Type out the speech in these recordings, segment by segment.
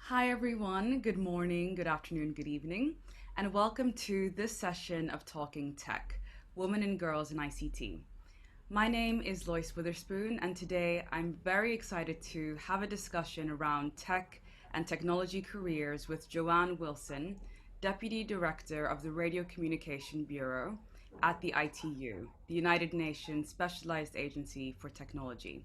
Hi, everyone. Good morning, good afternoon, good evening, and welcome to this session of Talking Tech Women and Girls in ICT. My name is Loyce Witherspoon, and today I'm very excited to have a discussion around tech and technology careers with Joanne Wilson, Deputy Director of the Radiocommunication Bureau at the ITU, the United Nations Specialized Agency for Technology.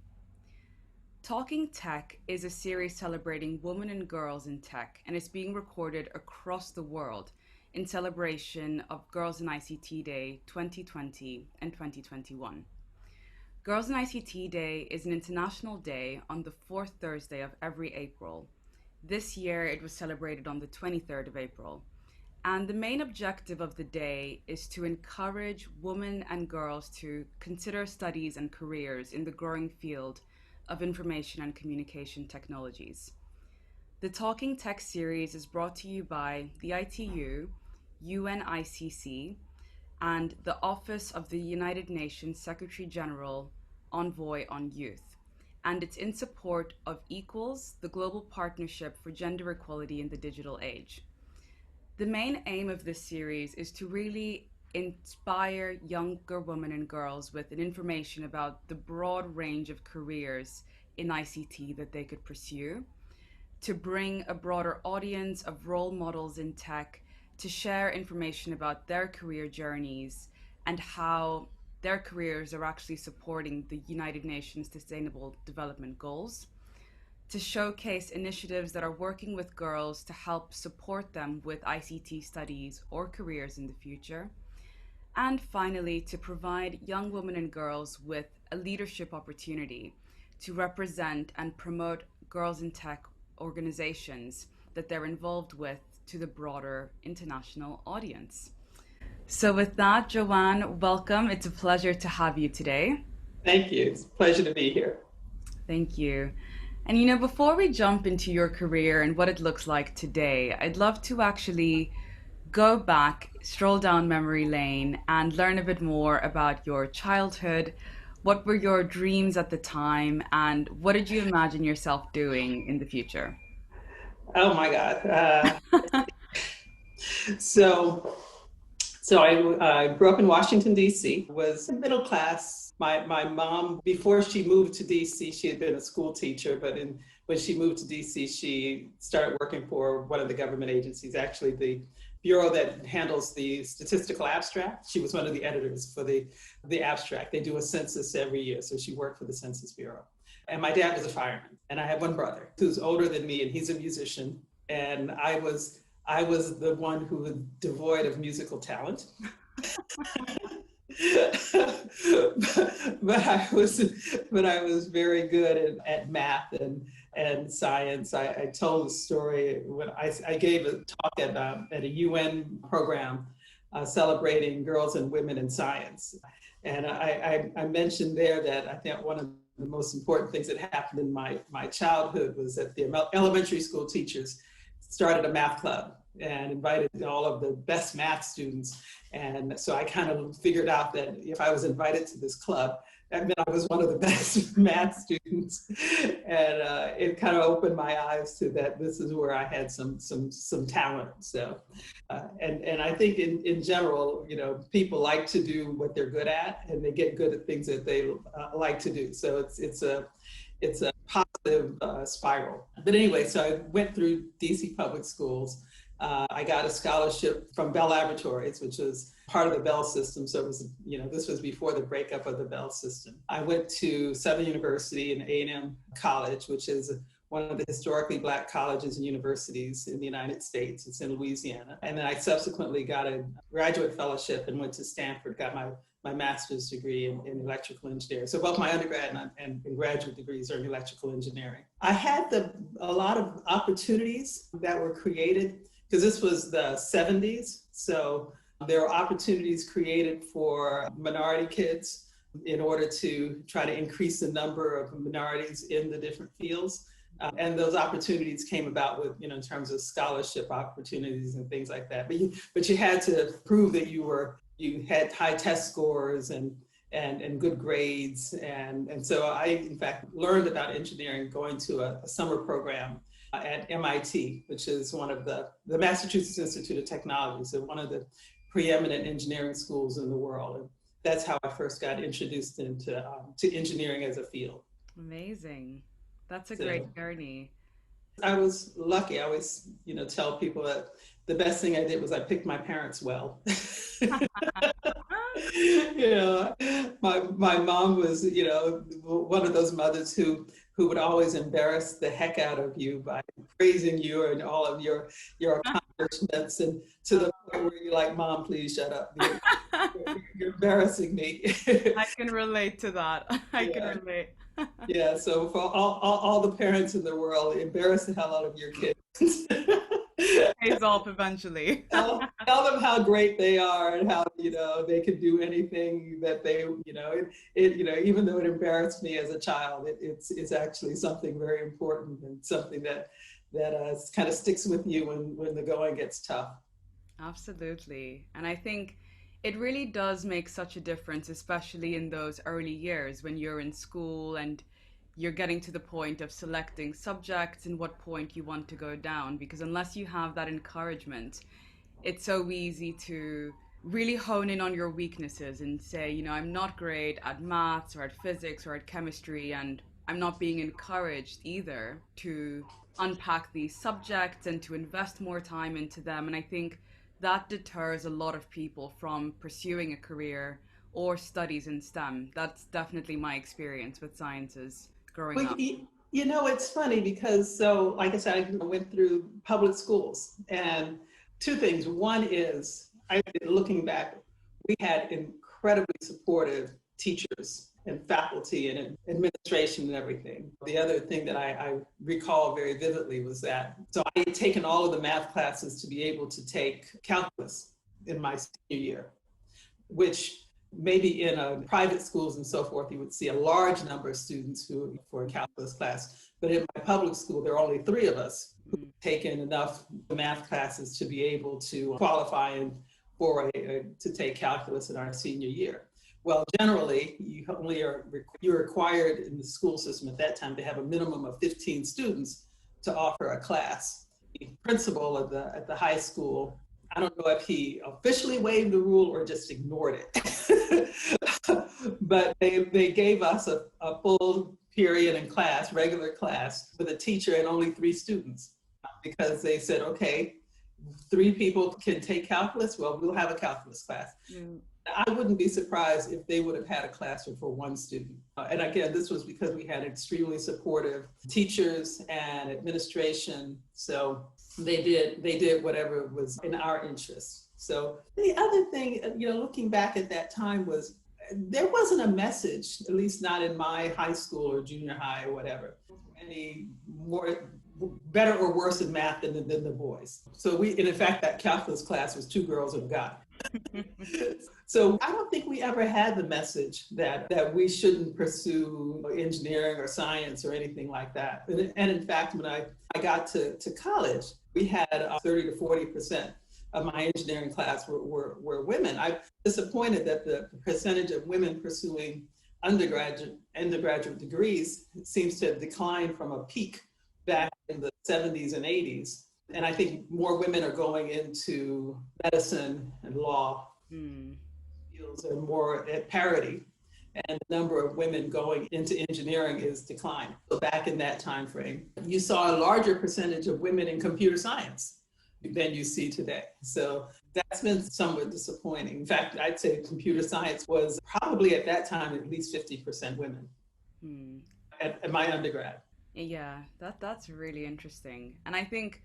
Talking Tech is a series celebrating women and girls in tech, and it's being recorded across the world in celebration of Girls in ICT Day 2020 and 2021. Girls in ICT Day is an international day on the fourth Thursday of every April. This year it was celebrated on the 23rd of April. And the main objective of the day is to encourage women and girls to consider studies and careers in the growing field of information and communication technologies. The Talking Tech series is brought to you by the ITU, UNICC, and the Office of the United Nations Secretary General Envoy on Youth. And it's in support of Equals, the global partnership for gender equality in the digital age. The main aim of this series is to really inspire younger women and girls with information about the broad range of careers in ICT that they could pursue, to bring a broader audience of role models in tech to share information about their career journeys and how their careers are actually supporting the United Nations Sustainable Development Goals, to showcase initiatives that are working with girls to help support them with ICT studies or careers in the future. And finally, to provide young women and girls with a leadership opportunity to represent and promote girls in tech organizations that they're involved with to the broader international audience. So, with that, Joanne, welcome. It's a pleasure to have you today. Thank you. It's a pleasure to be here. Thank you. And before we jump into your career and what it looks like today, I'd love to actually go back, stroll down memory lane, and learn a bit more about your childhood. What were your dreams at the time, and what did you imagine yourself doing in the future? Oh my God. So, so I grew up in Washington, D.C., was middle class. My mom, before she moved to D.C., she had been a school teacher, but when she moved to D.C., she started working for one of the government agencies, actually the bureau that handles the statistical abstract. She was one of the editors for the abstract. They do a census every year, so she worked for the Census Bureau. And my dad was a fireman, and I had one brother who's older than me, and he's a musician. And I was the one who was devoid of musical talent. but I was very good at math and science. I told a story when I gave a talk at a UN program celebrating girls and women in science. And I mentioned there that I think one of the most important things that happened in my childhood was that the elementary school teachers started a math club and invited all of the best math students. And so I kind of figured out that if I was invited to this club, that meant I was one of the best math students. And it kind of opened my eyes to that this is where I had some talent. So, and I think in general, people like to do what they're good at, and they get good at things that they like to do. So it's a positive spiral. But anyway, so I went through DC public schools. I got a scholarship from Bell Laboratories, which was part of the Bell system. So it was, this was before the breakup of the Bell system. I went to Southern University and A&M College, which is one of the historically Black colleges and universities in the United States. It's in Louisiana. And then I subsequently got a graduate fellowship and went to Stanford, got my master's degree in electrical engineering. So both my undergrad and graduate degrees are in electrical engineering. I had a lot of opportunities that were created because this was the 70s. So there were opportunities created for minority kids in order to try to increase the number of minorities in the different fields. And those opportunities came about with, in terms of scholarship opportunities and things like that. But you had to prove that you had high test scores and good grades. And so I, in fact, learned about engineering going to a summer program at MIT, which is one of the Massachusetts Institute of Technology, so one of the preeminent engineering schools in the world. And that's how I first got introduced into to engineering as a field. Amazing. That's a So great journey. I was lucky. I always, tell people that the best thing I did was I picked my parents well. My mom was, one of those mothers who would always embarrass the heck out of you by praising you and all of your accomplishments, and to the point where you're like, Mom, please shut up. You're embarrassing me. I can relate to that. I can relate. Yeah, so for all the parents in the world, embarrass the hell out of your kids. Pays off eventually. Tell them how great they are and how, they can do anything that they, even though it embarrassed me as a child, it's actually something very important and something that kind of sticks with you when the going gets tough. Absolutely. And I think it really does make such a difference, especially in those early years when you're in school and you're getting to the point of selecting subjects and what point you want to go down. Because unless you have that encouragement, it's so easy to really hone in on your weaknesses and say, I'm not great at maths or at physics or at chemistry, and I'm not being encouraged either to unpack these subjects and to invest more time into them. And I think that deters a lot of people from pursuing a career or studies in STEM. That's definitely my experience with sciences growing Well, up. it's funny because, so like I said, I went through public schools, and two things. One is, looking back, we had incredibly supportive teachers and faculty and administration and everything. The other thing that I recall very vividly was that, so I had taken all of the math classes to be able to take calculus in my senior year, which maybe in private schools and so forth, you would see a large number of students who for a calculus class. But in my public school, there are only 3 of us who've taken enough math classes to be able to qualify to take calculus in our senior year. Well, generally, you're required in the school system at that time to have a minimum of 15 students to offer a class. The principal at the high school, I don't know if he officially waived the rule or just ignored it. But they gave us a full period in class, regular class, with a teacher and only 3 students, because they said, okay, 3 people can take calculus, well, we'll have a calculus class. I wouldn't be surprised if they would have had a classroom for 1 student. And again, this was because we had extremely supportive teachers and administration. So they did whatever was in our interest. So the other thing, looking back at that time, was there wasn't a message, at least not in my high school or junior high or whatever, any more better or worse in math than the boys. So and in fact, that calculus class was 2 girls and a guy. So I don't think we ever had the message that we shouldn't pursue engineering or science or anything like that. And in fact, when I got to college, we had 30 to 40% of my engineering class were women. I'm disappointed that the percentage of women pursuing undergraduate degrees seems to have declined from a peak back in the 70s and 80s. And I think more women are going into medicine and law. Fields are more at parity, and the number of women going into engineering is declined. So back in that time frame, you saw a larger percentage of women in computer science than you see today. So that's been somewhat disappointing. In fact, I'd say computer science was probably at that time at least 50% women at my undergrad. Yeah, that's really interesting. And I think,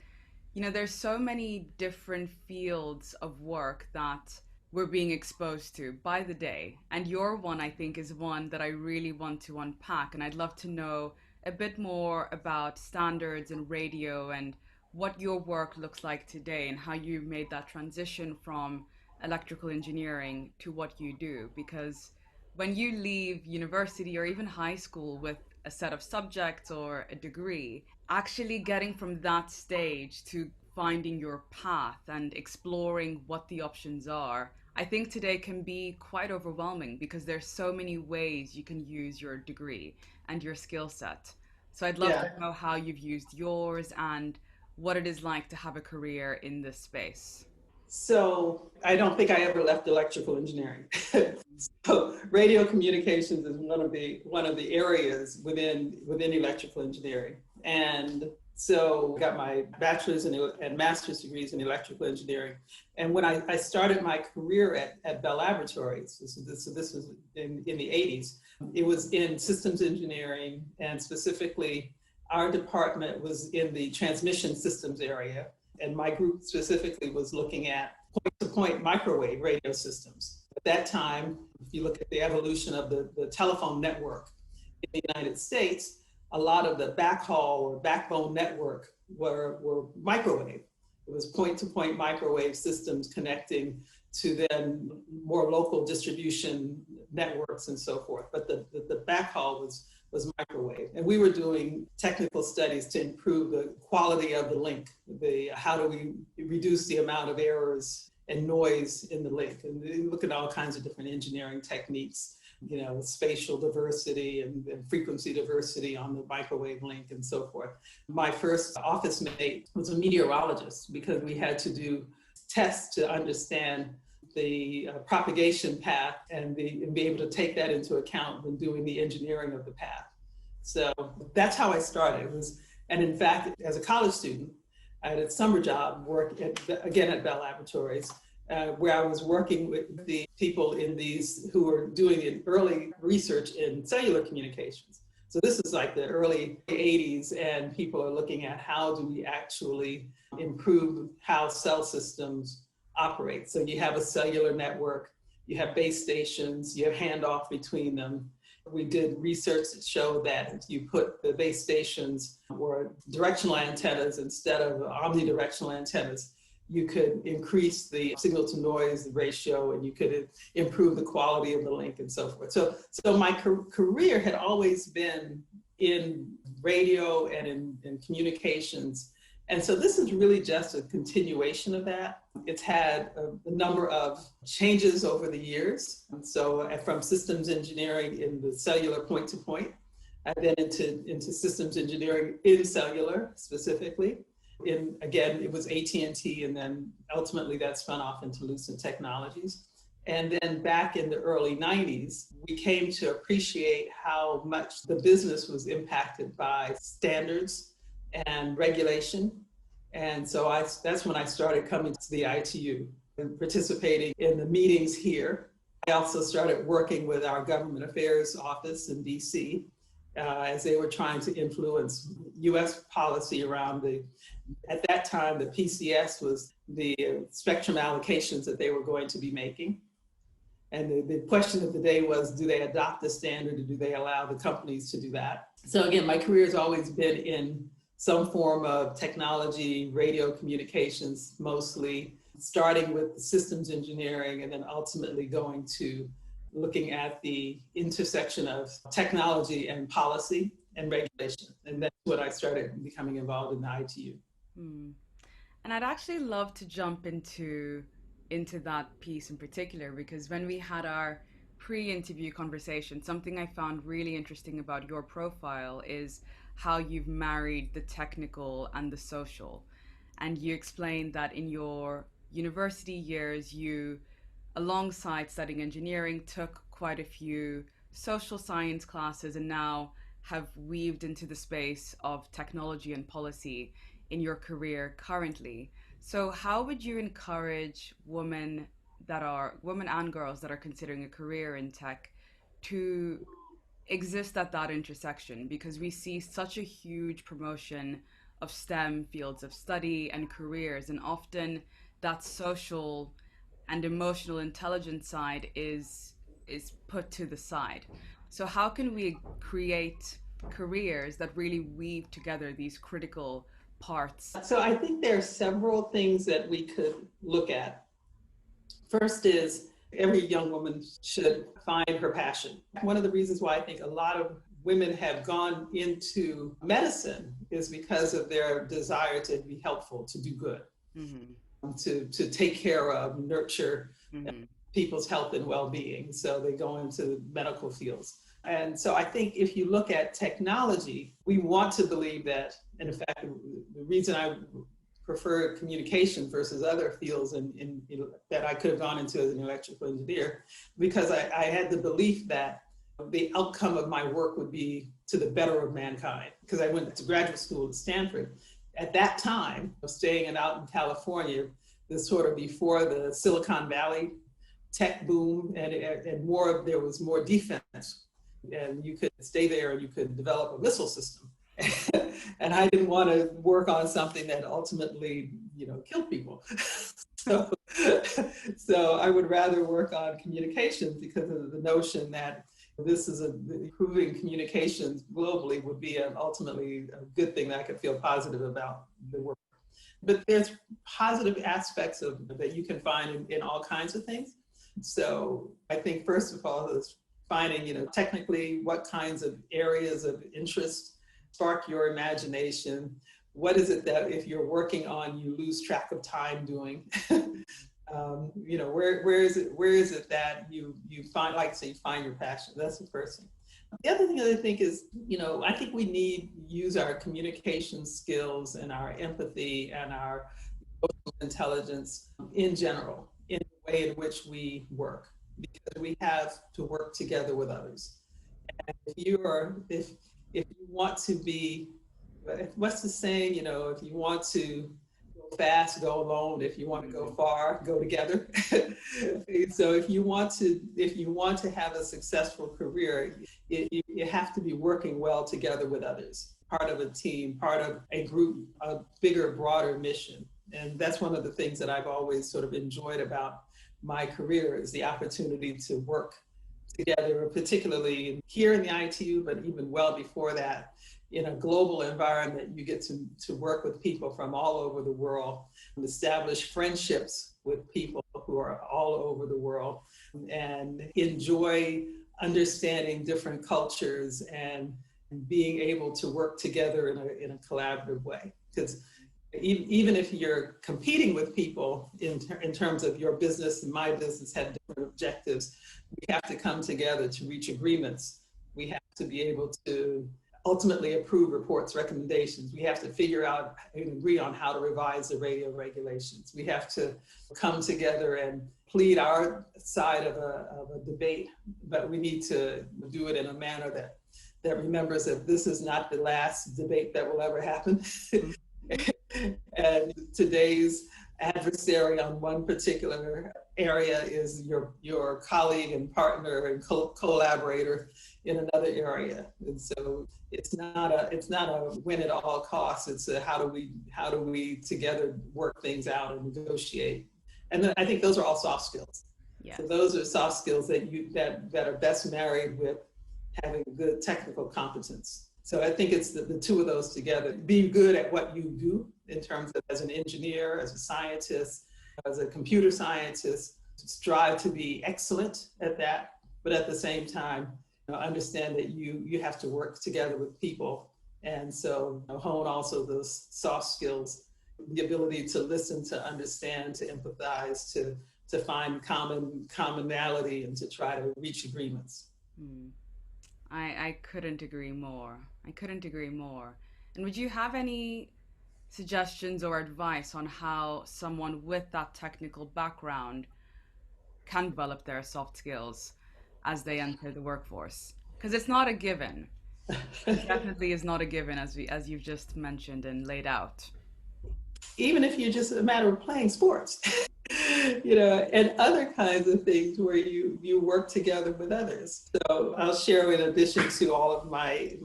there's so many different fields of work that we're being exposed to by the day. And your one, I think, is one that I really want to unpack. And I'd love to know a bit more about standards and radio and what your work looks like today and how you made that transition from electrical engineering to what you do. Because when you leave university or even high school with a set of subjects or a degree, actually getting from that stage to finding your path and exploring what the options are, I think today can be quite overwhelming because there's so many ways you can use your degree and your skill set. So I'd love Yeah. to know how you've used yours and what it is like to have a career in this space. So I don't think I ever left electrical engineering. So radio communications is one of the areas within electrical engineering. And so I got my bachelor's and master's degrees in electrical engineering. And when I started my career at Bell Laboratories, so this was in the 80s, it was in systems engineering, and specifically our department was in the transmission systems area. And my group specifically was looking at point-to-point microwave radio systems. At that time, if you look at the evolution of the telephone network in the United States, a lot of the backhaul or backbone network were microwave. It was point-to-point microwave systems connecting to then more local distribution networks and so forth. But the backhaul was microwave. And we were doing technical studies to improve the quality of the link, how do we reduce the amount of errors and noise in the link, and look at all kinds of different engineering techniques, spatial diversity and frequency diversity on the microwave link and so forth. My first office mate was a meteorologist because we had to do tests to understand the propagation path and be able to take that into account when doing the engineering of the path. So that's how I started. And in fact, as a college student, I had a summer job again at Bell Laboratories, where I was working with the people who were doing the early research in cellular communications. So this is like the early 80s, and people are looking at how do we actually improve how cell systems operate. So you have a cellular network, you have base stations, you have handoff between them. We did research that showed that if you put the base stations or directional antennas instead of omnidirectional antennas, you could increase the signal to noise ratio, and you could improve the quality of the link and so forth. So my career had always been in radio and in communications. And so this is really just a continuation of that. It's had a number of changes over the years. And so from systems engineering in the cellular point-to-point, and then into systems engineering in cellular specifically. Again, it was AT&T, and then ultimately that spun off into Lucent Technologies. And then back in the early 90s, we came to appreciate how much the business was impacted by standards and regulation. And so that's when I started coming to the ITU and participating in the meetings here. I also started working with our government affairs office in DC as they were trying to influence US policy around at that time, the PCS was the spectrum allocations that they were going to be making. And the question of the day was, do they adopt the standard, or do they allow the companies to do that? So again, my career has always been in some form of technology, radio communications, mostly starting with systems engineering and then ultimately going to looking at the intersection of technology and policy and regulation. And that's when I started becoming involved in the ITU. Hmm. And I'd actually love to jump into that piece in particular, because when we had our pre-interview conversation, something I found really interesting about your profile is how you've married the technical and the social. And you explained that in your university years, you, alongside studying engineering, took quite a few social science classes and now have weaved into the space of technology and policy in your career currently. So how would you encourage women and girls that are considering a career in tech to exist at that intersection? Because we see such a huge promotion of STEM fields of study and careers, and often that social and emotional intelligence side is put to the side. So how can we create careers that really weave together these critical parts? So I think there are several things that we could look at. First is every young woman should find her passion. One of the reasons why I think a lot of women have gone into medicine is because of their desire to be helpful, to do good, to take care of, nurture people's health and well-being. So they go into medical fields. And so I think if you look at technology, we want to believe that, and in fact, the reason I prefer communication versus other fields that I could have gone into as an electrical engineer, because I had the belief that the outcome of my work would be to the better of mankind. Because I went to graduate school at Stanford. At that time, staying out in California, this sort of before the Silicon Valley tech boom, and there was more defense. And you could stay there and you could develop a missile system. And I didn't want to work on something that ultimately, killed people. So I would rather work on communications because of the notion that improving communications globally would be ultimately a good thing that I could feel positive about the work. But there's positive aspects that you can find in all kinds of things. So I think first of all is finding, technically what kinds of areas of interest spark your imagination. What is it that if you're working on, you lose track of time doing? Where is it that you find, like say, you find your passion? That's the first thing. The other thing that I think is, I think we use our communication skills and our empathy and our emotional intelligence in general in the way in which we work, because we have to work together with others. And if you want to be, what's the saying, if you want to go fast, go alone. If you want to go far, go together. So if you want to have a successful career, you have to be working well together with others, part of a team, part of a group, a bigger, broader mission. And that's one of the things that I've always sort of enjoyed about my career is the opportunity to work together, particularly here in the ITU, but even well before that, in a global environment. You get to work with people from all over the world, and establish friendships with people who are all over the world, and enjoy understanding different cultures and being able to work together in a collaborative way. Because even if you're competing with people in terms of your business and my business have different objectives, we have to come together to reach agreements. We have to be able to ultimately approve reports, recommendations. We have to figure out and agree on how to revise the radio regulations. We have to come together and plead our side of a debate, but we need to do it in a manner that remembers that this is not the last debate that will ever happen. And today's adversary on one particular area is your colleague and partner and collaborator in another area. And so it's not a win at all costs. It's a how do we together work things out and negotiate. And then I think those are all soft skills. Yeah. So those are soft skills that are best married with having good technical competence. So I think it's the two of those together. Be good at what you do in terms of as an engineer, as a scientist, as a computer scientist, strive to be excellent at that, but at the same time, understand that you have to work together with people. And so hone also those soft skills, the ability to listen, to understand, to empathize, to find commonality and to try to reach agreements. I couldn't agree more. And would you have any suggestions or advice on how someone with that technical background can develop their soft skills as they enter the workforce? Because it's not a given. It definitely is not a given, as you've just mentioned and laid out. Even if you're just a matter of playing sports, and other kinds of things where you work together with others. So I'll share, in addition to all of my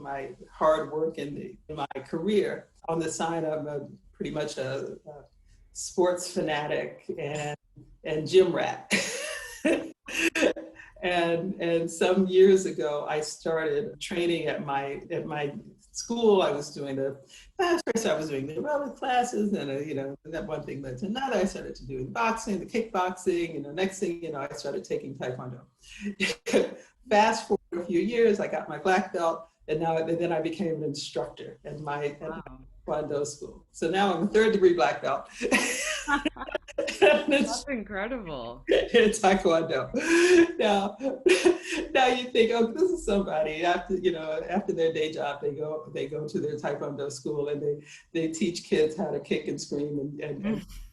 hard work in my career, on the side, I'm pretty much a sports fanatic and gym rat. And some years ago, I started training at my school. I was doing first I was doing the aerobic classes, and that one thing led to another. I started to do the boxing, the kickboxing. Next thing I started taking Taekwondo. Fast forward a few years, I got my black belt, and then I became an instructor at my Taekwondo school. So now I'm a third degree black belt. That's incredible. In Taekwondo. Now, now you think, oh, this is somebody after, after their day job, they go to their Taekwondo school and they teach kids how to kick and scream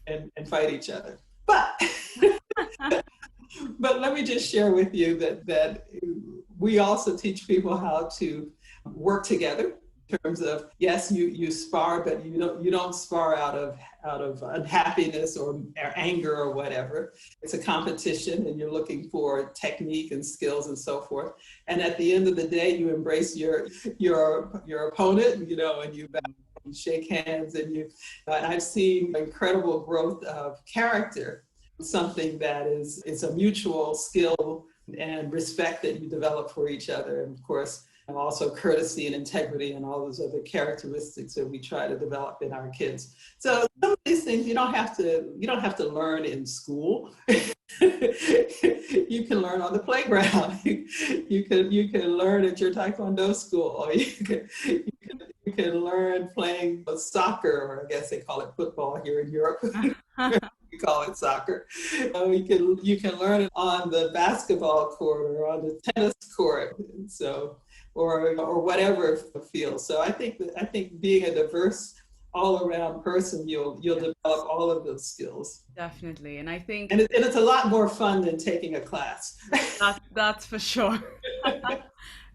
and fight each other. But but let me just share with you that we also teach people how to work together. In terms of, yes, you spar, but you don't spar out of unhappiness or anger or whatever. It's a competition, and you're looking for technique and skills and so forth. And at the end of the day, you embrace your opponent, and you bow and shake hands, and I've seen incredible growth of character, something that is a mutual skill and respect that you develop for each other, and of course, also courtesy and integrity and all those other characteristics that we try to develop in our kids. So some of these things you don't have to learn in school. You can learn on the playground. You can learn at your Taekwondo school. You can learn playing soccer, or I guess they call it football here in Europe. We call it soccer. You can learn it on the basketball court or on the tennis court. So. Or whatever field. So I think being a diverse, all-around person, you'll develop all of those skills. Definitely, and I think and it's a lot more fun than taking a class. That's for sure.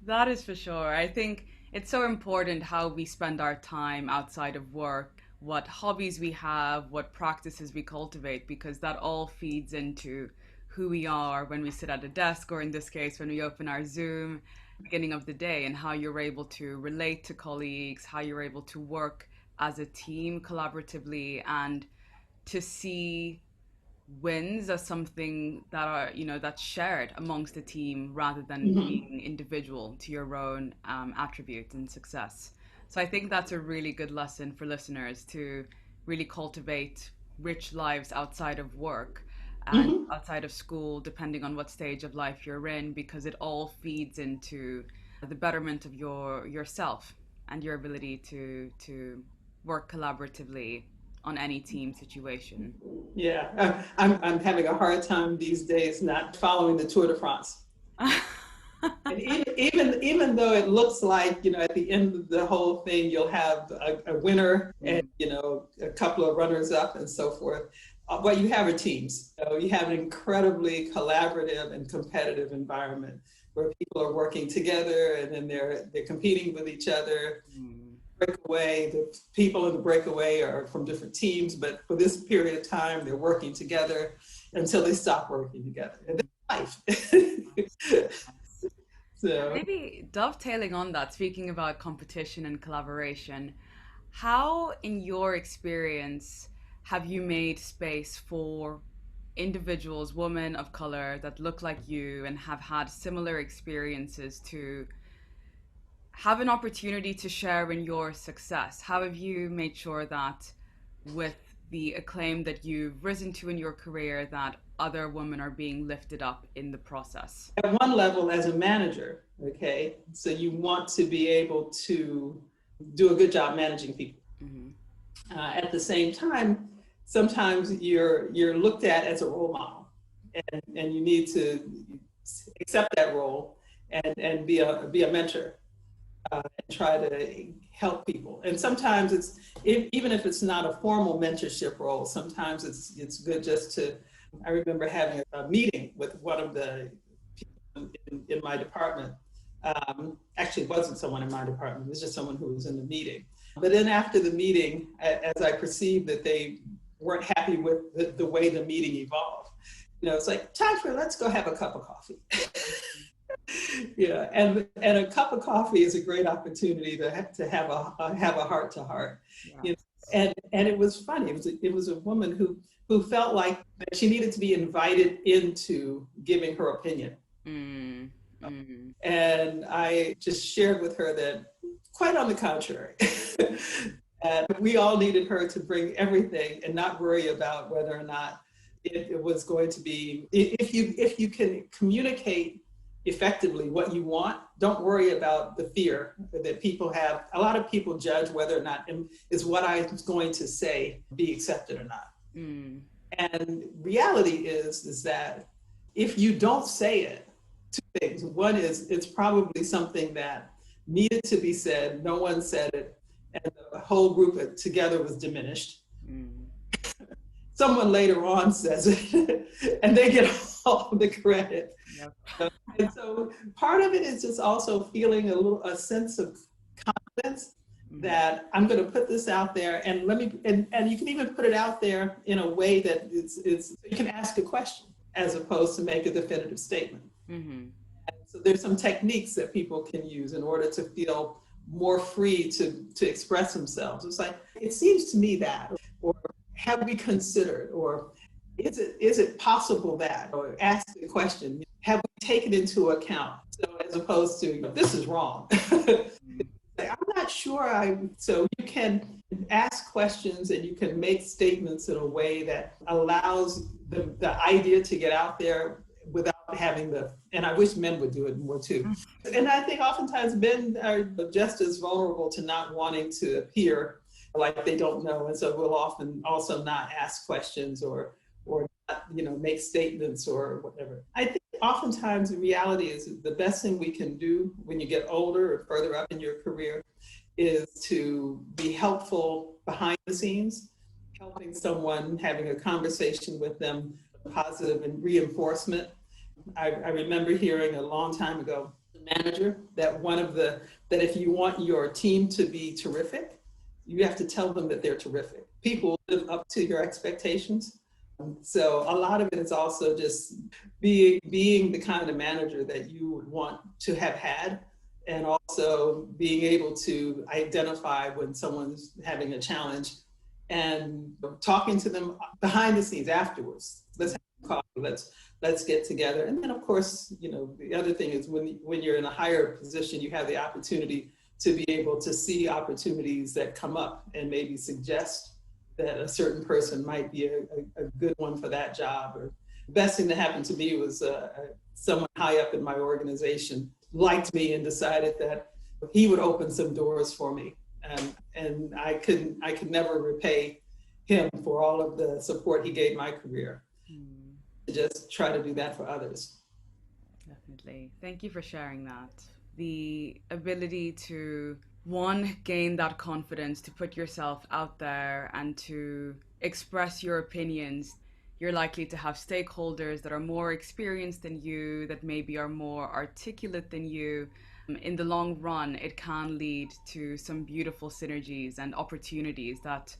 That is for sure. I think it's so important how we spend our time outside of work, what hobbies we have, what practices we cultivate, because that all feeds into who we are when we sit at a desk, or in this case, when we open our Zoom beginning of the day, and how you're able to relate to colleagues, how you're able to work as a team collaboratively, and to see wins as something that are, that's shared amongst the team rather than being individual to your own attributes and success. So I think that's a really good lesson for listeners, to really cultivate rich lives outside of work and outside of school, depending on what stage of life you're in, because it all feeds into the betterment of yourself and your ability to work collaboratively on any team situation. Yeah, I'm having a hard time these days not following the Tour de France. And even though it looks like, at the end of the whole thing, you'll have a winner and, a couple of runners up and so forth. What you have are teams. You have an incredibly collaborative and competitive environment where people are working together, and then they're competing with each other. Breakaway, the people in the breakaway are from different teams, but for this period of time, they're working together until they stop working together. And that's life. So maybe dovetailing on that, speaking about competition and collaboration, how, in your experience, have you made space for individuals, women of color that look like you and have had similar experiences, to have an opportunity to share in your success? How have you made sure that with the acclaim that you've risen to in your career, that other women are being lifted up in the process? At one level, as a manager, okay, so you want to be able to do a good job managing people. At the same time, sometimes you're looked at as a role model, and you need to accept that role and be a mentor, and try to help people. And sometimes even if it's not a formal mentorship role, sometimes it's good just to. I remember having a meeting with one of the people in my department. Actually, it wasn't someone in my department. It was just someone who was in the meeting. But then after the meeting, as I perceived that they weren't happy with the way the meeting evolved, it's like, let's go have a cup of coffee. Yeah, and a cup of coffee is a great opportunity to have a heart to heart. And it was funny. It was a woman who felt like that she needed to be invited into giving her opinion. And I just shared with her that, quite on the contrary, and we all needed her to bring everything and not worry about whether or not it was going to be, if you can communicate effectively what you want, don't worry about the fear that people have. A lot of people judge whether or not is what I was going to say be accepted or not. And reality is that if you don't say it, two things. One is it's probably something that needed to be said, no one said it, and the whole group together was diminished. Mm. Someone later on says it, and they get all the credit. Yep. And so part of it is just also feeling a sense of confidence that I'm going to put this out there, and and you can even put it out there in a way that it's you can ask a question as opposed to make a definitive statement. Mm-hmm. And so there's some techniques that people can use in order to feel more free to express themselves. It's like, it seems to me that, or have we considered, or is it possible that, or ask the question, have we taken into account? So as opposed to, this is wrong. I'm not sure. So you can ask questions and you can make statements in a way that allows the idea to get out there without having and I wish men would do it more too. And I think oftentimes men are just as vulnerable to not wanting to appear like they don't know. And so we'll often also not ask questions or not, make statements or whatever. I think oftentimes the reality is the best thing we can do when you get older or further up in your career is to be helpful behind the scenes, helping someone, having a conversation with them, positive and reinforcement. I remember hearing a long time ago, the manager, that that if you want your team to be terrific, you have to tell them that they're terrific. People live up to your expectations. So a lot of it is also just being the kind of manager that you would want to have had, and also being able to identify when someone's having a challenge and talking to them behind the scenes afterwards. Let's have a coffee, let's get together. And then of course, the other thing is when you're in a higher position, you have the opportunity to be able to see opportunities that come up and maybe suggest that a certain person might be a good one for that job. Or the best thing that happened to me was someone high up in my organization liked me and decided that he would open some doors for me. And I could never repay him for all of the support he gave my career. To just try to do that for others. Definitely. Thank you for sharing that. The ability to gain that confidence to put yourself out there and to express your opinions. You're likely to have stakeholders that are more experienced than you, that maybe are more articulate than you. In the long run, it can lead to some beautiful synergies and opportunities that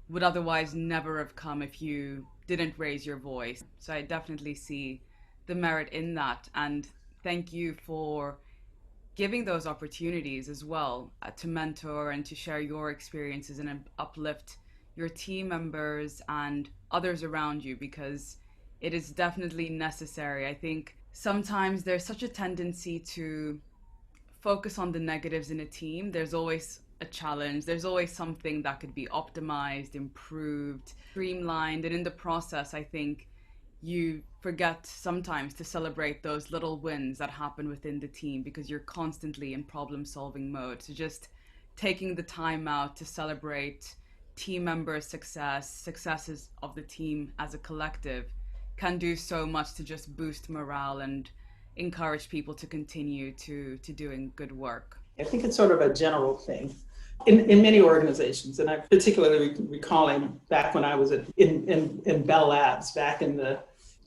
would otherwise never have come if you didn't raise your voice. So I definitely see the merit in that. And thank you for giving those opportunities as well to mentor and to share your experiences and uplift your team members and others around you, because it is definitely necessary. I think sometimes there's such a tendency to focus on the negatives in a team. There's always a challenge. There's always something that could be optimized, improved, streamlined. And in the process, I think you forget sometimes to celebrate those little wins that happen within the team because you're constantly in problem-solving mode. So just taking the time out to celebrate team members' successes of the team as a collective can do so much to just boost morale and encourage people to continue to doing good work. I think it's sort of a general thing in many organizations, and I particularly recalling back when I was in Bell Labs, back in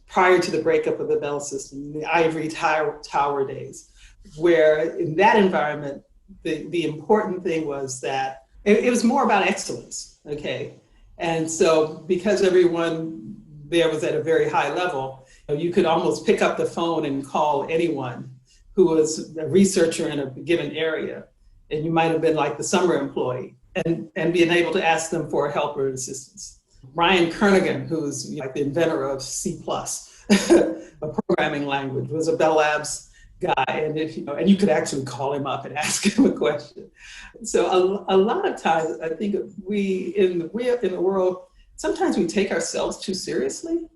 prior to the breakup of the Bell system, the ivory tower days, where in that environment, the important thing was that it was more about excellence, okay? And so because everyone there was at a very high level, you could almost pick up the phone and call anyone who was a researcher in a given area. And you might have been like the summer employee and being able to ask them for help or assistance. Ryan Kernighan, who's like the inventor of C+, a programming language, was a Bell Labs guy. And and you could actually call him up and ask him a question. So a lot of times, I think we in the world, sometimes we take ourselves too seriously.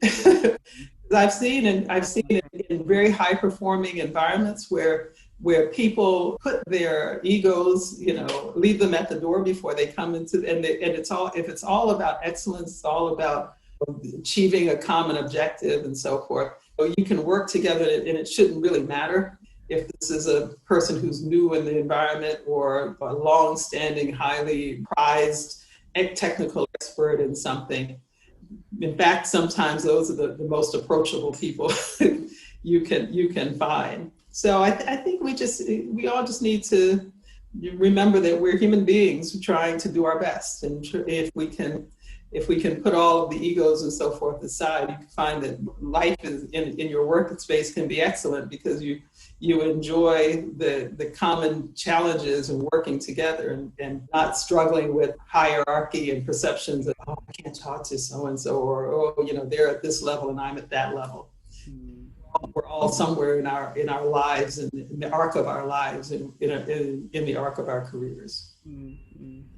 I've seen it in very high performing environments where people put their egos, leave them at the door before they come into, if it's all about excellence, it's all about achieving a common objective and so forth. So you can work together, and it shouldn't really matter if this is a person who's new in the environment or a long-standing, highly prized technical expert in something. In fact, sometimes those are the most approachable people you can find. So I think we all just need to remember that we're human beings trying to do our best, and if we can put all of the egos and so forth aside, you can find that life in your workspace can be excellent because you enjoy the common challenges and working together and not struggling with hierarchy and perceptions of, oh, I can't talk to so-and-so, or, oh, they're at this level and I'm at that level. We're all somewhere in our lives, in the arc of our lives, in the arc of our careers.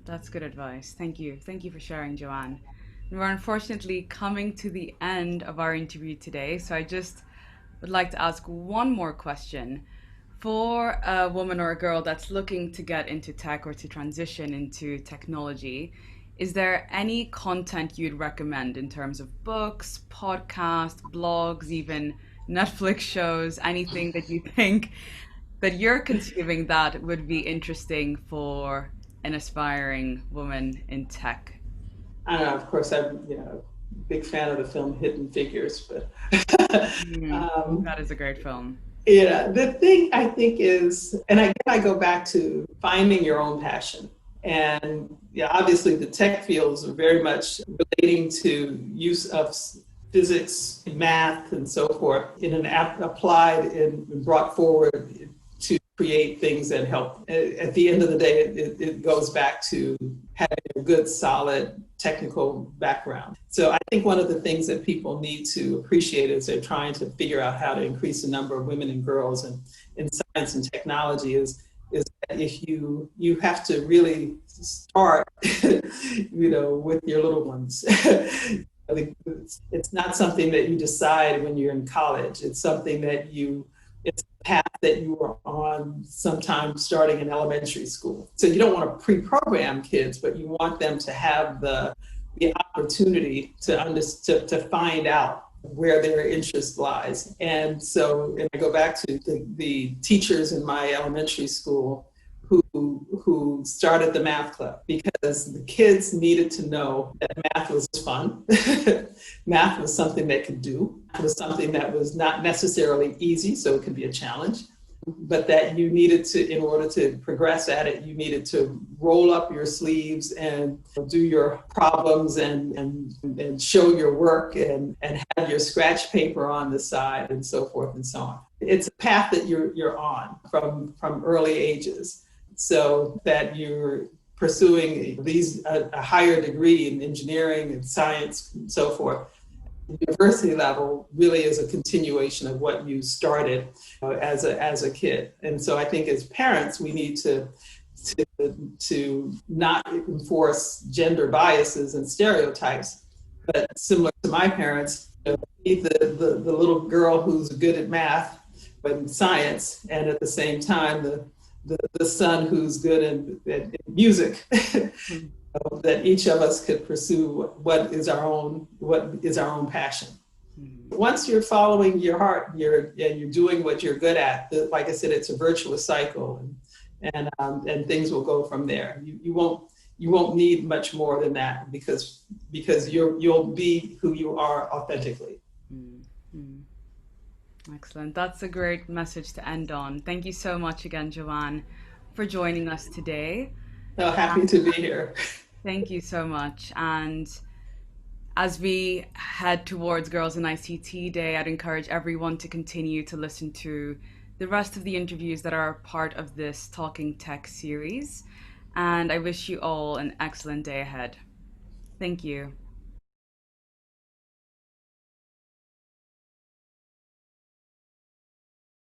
That's good advice. Thank you. Thank you for sharing, Joanne. And we're unfortunately coming to the end of our interview today, so I just would like to ask one more question. For a woman or a girl that's looking to get into tech or to transition into technology, is there any content you'd recommend in terms of books, podcasts, blogs, even Netflix shows, anything that you think that you're consuming that would be interesting for an aspiring woman in tech? I don't know, of course, I'm a big fan of the film Hidden Figures, but that is a great film. Yeah, the thing I think is, and again, I go back to finding your own passion. And yeah, obviously the tech fields are very much relating to use of physics, math, and so forth in an applied and brought forward to create things that help. At the end of the day, it goes back to having a good, solid technical background. So I think one of the things that people need to appreciate as they're trying to figure out how to increase the number of women and girls in science and technology is that if you have to really start, with your little ones. It's not something that you decide when you're in college. It's something that it's a path that you are on sometime starting in elementary school. So you don't want to pre-program kids, but you want them to have the opportunity to find out where their interest lies. And so, and I go back to the teachers in my elementary school who started the math club, because the kids needed to know that math was fun. Math was something they could do. It was something that was not necessarily easy, so it could be a challenge, but that you needed to, in order to progress at it, you needed to roll up your sleeves and do your problems and show your work and have your scratch paper on the side and so forth and so on. It's a path that you're on from early ages, so that you're pursuing a higher degree in engineering and science and so forth. University level really is a continuation of what you started as a kid. And so I think as parents, we need to not enforce gender biases and stereotypes, but similar to my parents, be the little girl who's good at math and science, and at the same time the son who's good at music. That each of us could pursue what is our own passion. Once you're following your heart, you're doing what you're good at. Like I said, it's a virtuous cycle, and things will go from there. You won't need much more than that, because you'll be who you are authentically. Excellent. That's a great message to end on. Thank you so much again, Joanne, for joining us today. Oh, happy to be here. Thank you so much. And as we head towards Girls in ICT Day, I'd encourage everyone to continue to listen to the rest of the interviews that are part of this Talking Tech series. And I wish you all an excellent day ahead. Thank you.